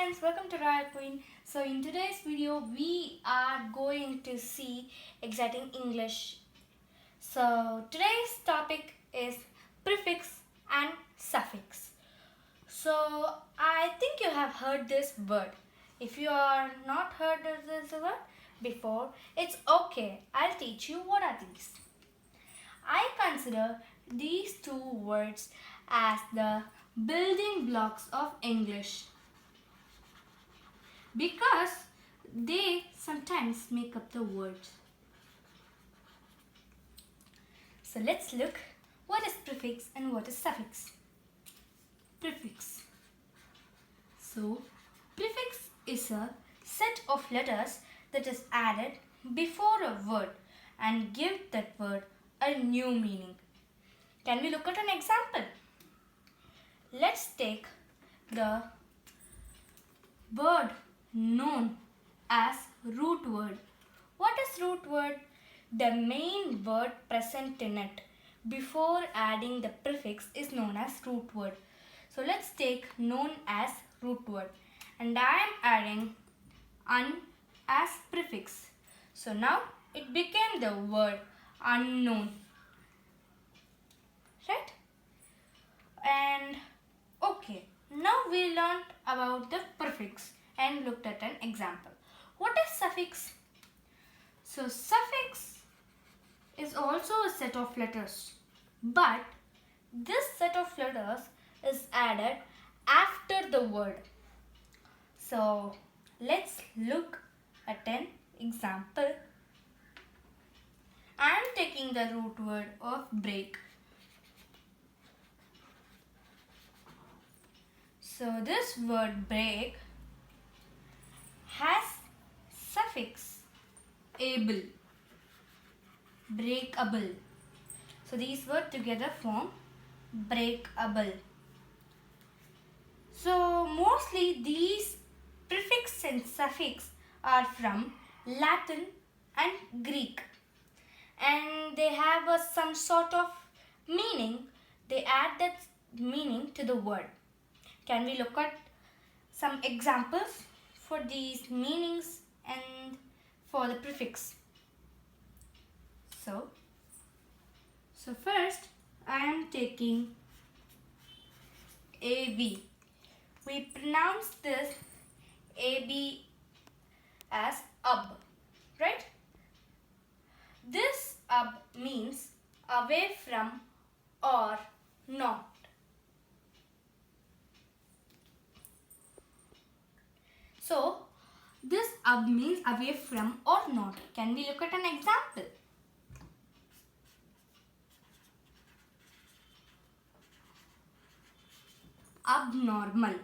friends, welcome to Riot Point. So in today's video we are going to see exciting English. So today's topic is prefix and suffix. So I think you have heard this word. If you are not heard of this word before, it's okay. I'll teach you what are these. I consider these two words as the building blocks of English because they sometimes make up the words. So let's look what is prefix and what is suffix. Prefix. So prefix is a set of letters that is added before a word and give that word a new meaning. Can we look at an example? Let's take the word known as root word. What is root word? The main word present in it before adding the prefix is known as root word. So let's take known as root word and I am adding un as prefix. So now it became the word unknown. Right? And okay, now we learned about the prefix and looked at an example. What is suffix? So suffix is also a set of letters, but this set of letters is added after the word. So let's look at an example. I am taking the root word of break. So this word break has suffix able, breakable. So these words together form breakable. So mostly these prefix and suffix are from Latin and Greek and they have some sort of meaning. They add that meaning to the word. Can we look at some examples for these meanings and for the prefix? So first I am taking AB. We pronounce this AB as up, right? This up means away from or not. So this up means away from or not. Can we look at an example? Abnormal.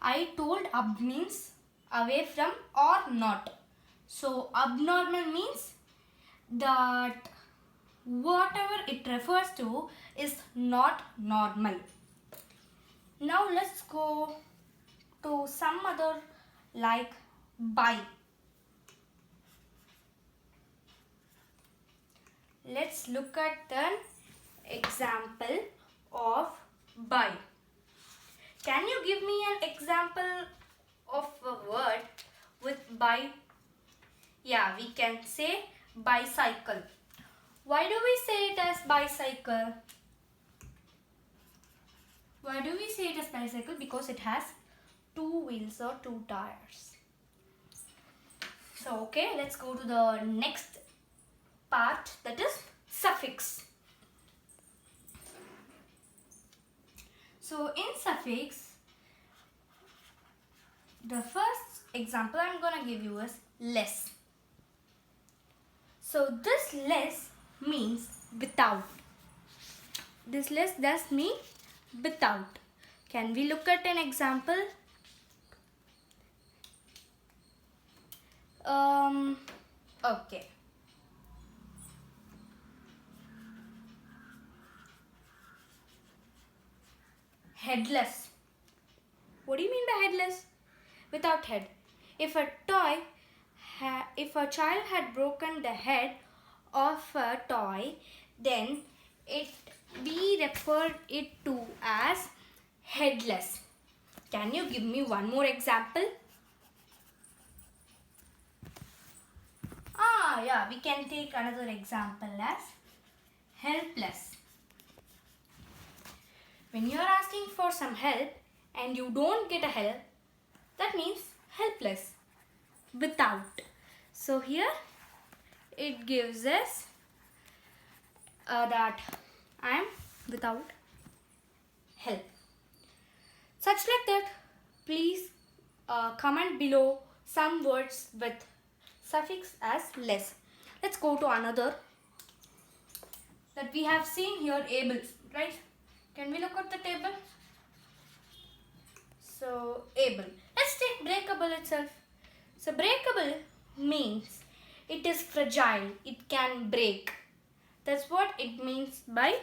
I told up means away from or not. So abnormal means that whatever it refers to is not normal. Now let's go to some other like by. Let's look at an example of by. Can you give me an example of a word with by? Yeah, we can say bicycle. Why do we say it as bicycle? Why do we say it as bicycle? Because it has two wheels or two tires. So okay, let's go to the next part, that is suffix. So in suffix, the first example I'm gonna give you is less. So this less means without. This less does mean without. Can we look at an example? Okay. Headless. What do you mean by headless? Without head. If a child had broken the head of a toy, then we refer it to as headless. Can you give me one more example? Yeah, we can take another example as helpless. When you are asking for some help and you don't get a help, that means helpless, without. So here it gives us that I am without help. Such like that, please comment below some words with suffix as less. Let's go to another that we have seen here, able, right? Can we look at the table? So able. Let's take breakable itself. So breakable means it is fragile. It can break. That's what it means by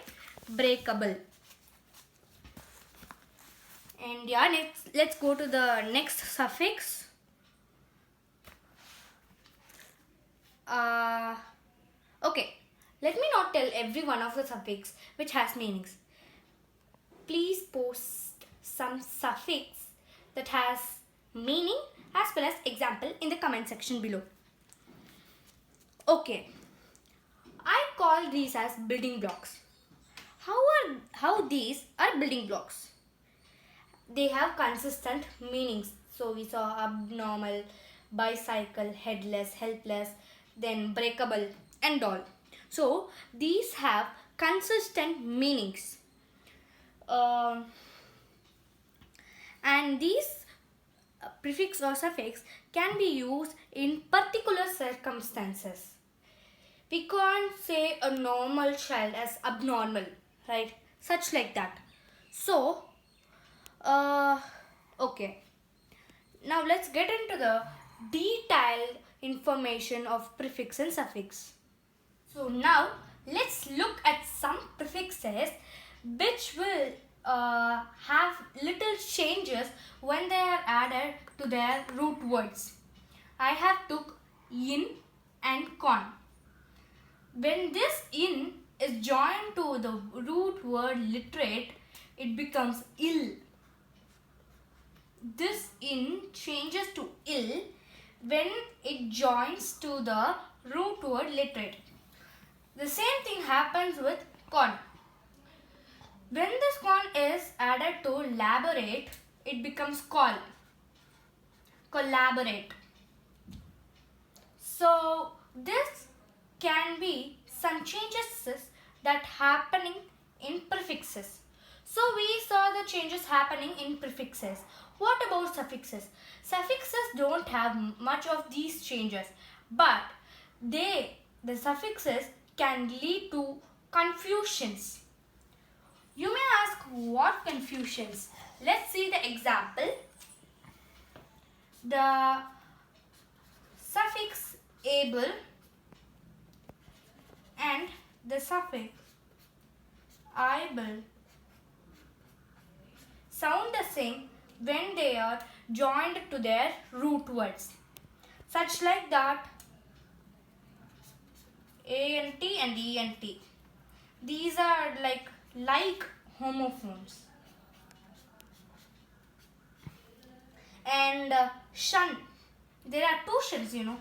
breakable. And yeah, let's go to the next suffix. Okay, let me not tell every one of the suffix which has meanings. Please post some suffix that has meaning as well as example in the comment section below. Okay, I call these as building blocks. How these are building blocks? They have consistent meanings. So we saw abnormal, bicycle, headless, helpless, then breakable and all. So these have consistent meanings. And these prefix or suffix can be used in particular circumstances. We can't say a normal child as abnormal, right? Such like that. So, okay. Now let's get into the detailed information of prefix and suffix. So now let's look at some prefixes which will have little changes when they are added to their root words. I have took in and con. When this in is joined to the root word literate, it becomes ill. This in changes to ill when it joins to the root word literate. The same thing happens with con. When this con is added to laborate, it becomes call. Collaborate. So this can be some changes that happening in prefixes. So we saw the changes happening in prefixes. What about suffixes? Suffixes don't have much of these changes, but the suffixes can lead to confusions. You may ask, what confusions? Let's see the example. The suffix able and the suffix able sound the same when they are joined to their root words. Such like that, ant and ent. These are like homophones. And shun. There are two shuns, you know.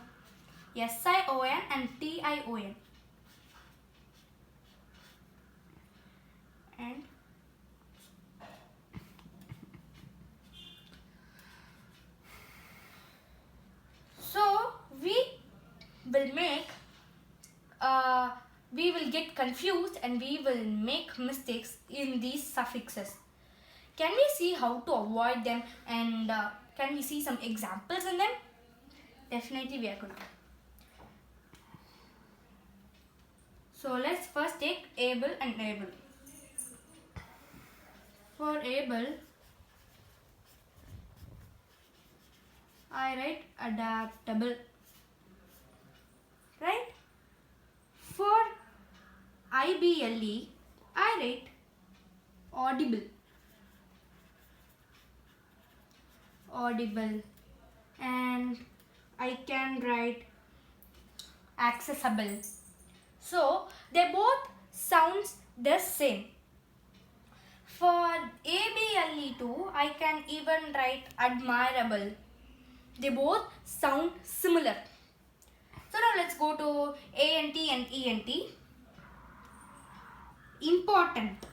S-I-O-N and T-I-O-N. And so we will get confused and we will make mistakes in these suffixes. Can we see how to avoid them, and can we see some examples in them? Definitely we are going to. So let's first take able and able. For able, I write adaptable, right? For IBLE, I write audible. And I can write accessible. So they both sounds the same. For able too, I can even write admirable. They both sound similar. So now let's go to ant and ent. Important.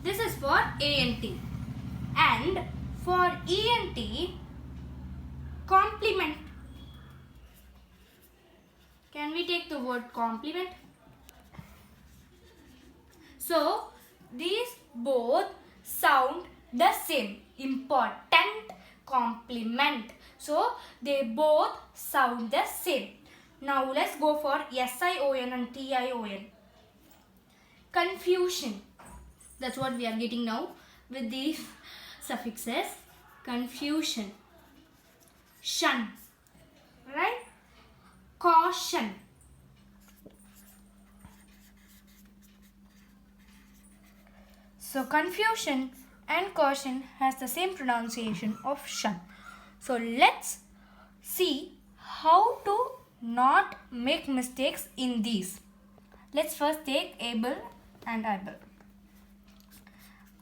This is for ant. And for ent, complement. Can we take the word complement? So these both sound the same. Important, complement. So they both sound the same. Now let's go for sion and tion. Confusion. That's what we are getting now with these suffixes. Confusion. Shun. Right? Caution. So confusion and caution has the same pronunciation of shun. So let's see how to not make mistakes in these. Let's first take able and able.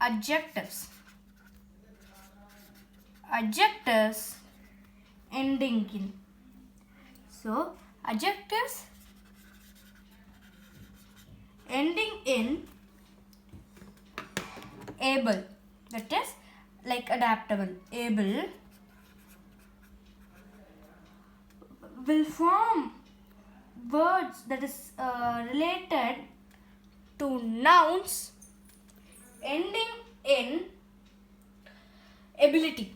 Adjectives. Adjectives ending in. So adjectives ending in able, that is like adaptable. Able will form words that is related to nouns ending in ability.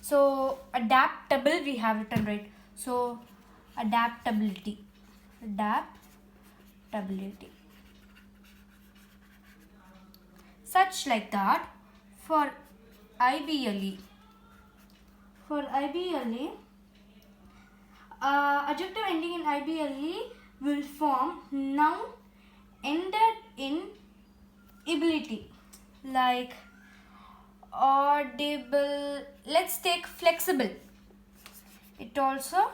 So adaptable we have written, right? So adaptability. Adaptability. Such like that. For ible. For ible, adjective ending in ible will form noun ended in ability. Like audible. Let's take flexible. It also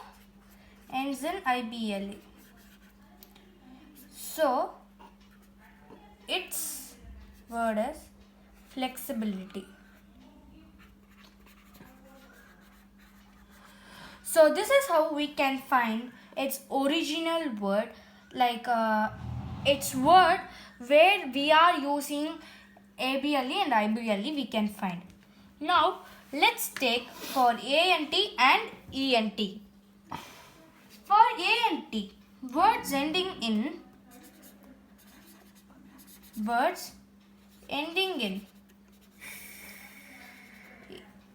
ends in ible. So its word is flexibility. So this is how we can find its original word, like its word where we are using able and ible we can find. Now let's take for ant and ent. For ant, words ending in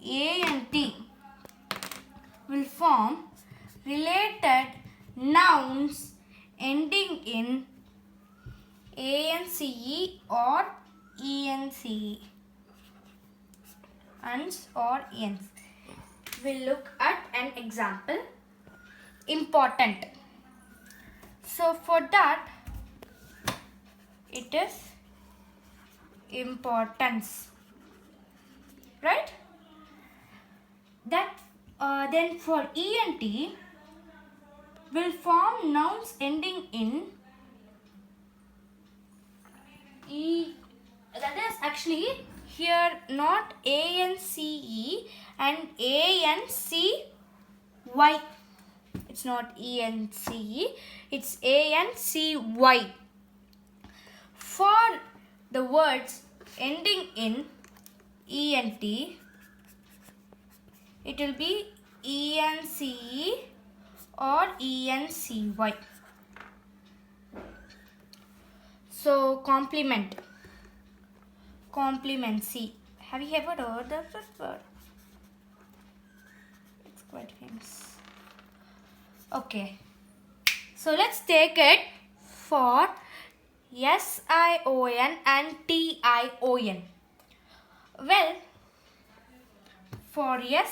ant will form related nouns ending in ance or ence. Ans or ens. We'll look at an example. Important. So for that, it is importance, right? That then for ent will form nouns ending in e. That is actually here not ance and ancy. It's not ence, it's ancy. For the words ending in ent, it will be ence or ency. So complement. Complemency. Have you ever heard of that word? It's quite famous. Okay. So let's take it for sion and tion. Well, for sion,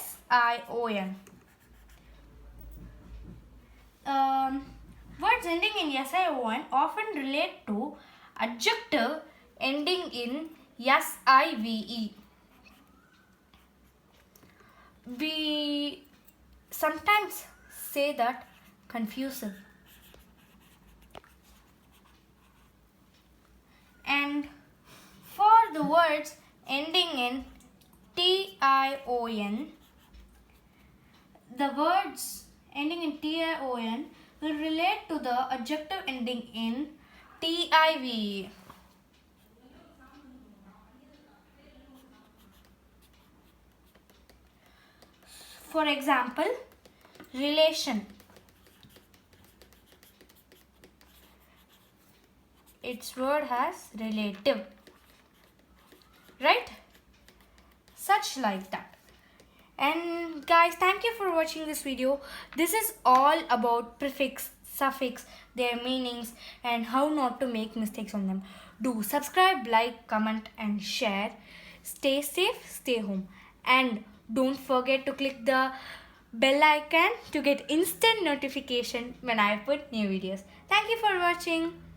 words ending in sion often relate to adjective ending in sive. We sometimes say that confusive. And for the words ending in tion, the words ending in tion will relate to the adjective ending in tive. For example, relation. Its word has relative, right? Such like that. And guys, thank you for watching this video. This is all about prefix, suffix, their meanings, and how not to make mistakes on them. Do subscribe, like, comment, and share. Stay safe, stay home, and don't forget to click the bell icon to get instant notification when I put new videos. Thank you for watching.